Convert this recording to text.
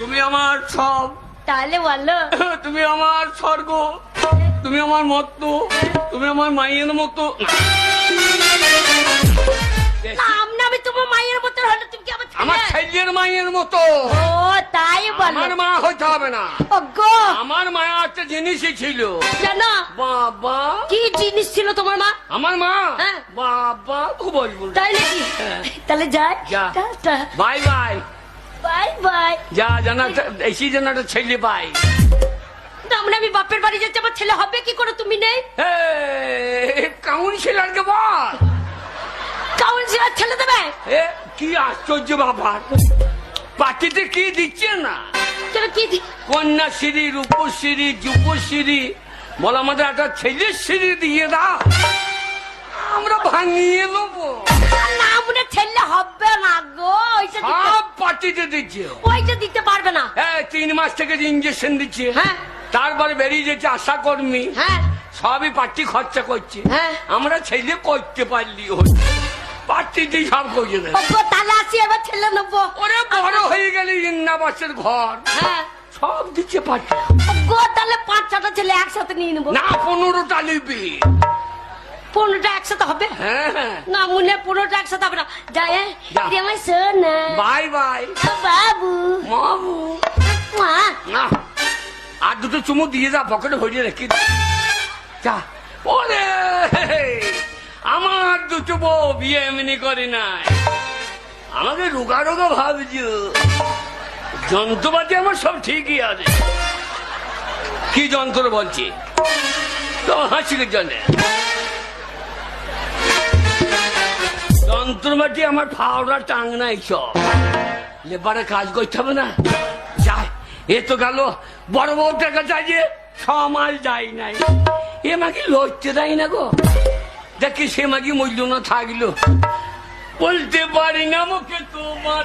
তুমি আমার সব, তাহলে বলো। তুমি আমার স্বর্গ, তুমি আমার মতো, তুমি আমার মায়ের মতো। নাম না আমি তোমার মায়ের মতো হলে তুমি কি আমার ছেলের মায়ের মতো। ও তাই বলো। আমার মা হইতে হবে না। ওগো আমার মায়া একটা জিনিসই ছিল। জানো বাবা কি জিনিস ছিল তোমার মা? আমার মা হ্যাঁ। বাবা খুব বলবো। তাই নাকি? তাহলে যাই। যা। Tata. Bye bye. Bye bye. যা জানা এসি যেন একটা ছেলে পাই। আমরা আমি বাপের বাড়ি যাচ্ছি, আমার ছেলে হবে কি করে? তুমি নেই। কাউন্সিলরকে বল। কাউন্সিলর ছেলে দেবে? এ কি আশ্চর্য ব্যাপার, পার্টিতে কি দিচ্ছে না? কেন কি কন্যাশ্রী, রূপশ্রী, যুবশ্রী, বল আমাদের একটা ছেলের সিঁড়ি দিয়ে দাও, আমরা ভাঙিয়ে দেবো। না মনে ছেলে হবে না গো। সব পার্টিতে দিচ্ছে। ওইটা দিতে পারবে না। 3 মাস থেকে ইঞ্জেকশন দিচ্ছে। হ্যাঁ তারপরে বেরিয়ে যাচ্ছে আশা কর্মী। হ্যাঁ সবই পার্টি খরচা করছে। হ্যাঁ। আমরা ছেলে করতে পারলি হচ্ছে, পার্টিতেই সব করছে দেয়। ওগো তাহলে আসি, এবার ছেলে নেবো। ওরে বড় হয়ে গেলে ইন্নাবাসের ঘর হ্যাঁ সব দিচ্ছে পার্টি। ওগো তাহলে 5-6টা ছেলে একসাথে নিয়ে নেবো। না 15টা নিবি। 15টা একসাথে হবে? হ্যাঁ। না মনে 15টা একসাথে হবে না। যাই যা। আমার সোনা বাই বাই বাবু মামু। মা। না আর দুটো চুমু দিয়ে যা, পকেটে ভরিয়ে রেখে দে। যা। ওরে আমার দুটো বউ বিয়ে এমনি করে নাই, আমাকে রোগা রোগা ভাবছ। যন্ত্রপাতি আমার সব ঠিকই আছে। কি যন্ত্র বলছি তো হাসির জন্য? যন্ত্রপাতি আমার ফাওড়া টাং নাই, সব লেবারে কাজ করতে হবে না। যাই এ তো গেল বড় বউটার কাছে, যে 6 মাস যাই নাই, এ মাকে লড়তে দেয় না গো। দেখি সে মাকে মূল্য না থাকলো, বলতে পারি না মুখে তোমার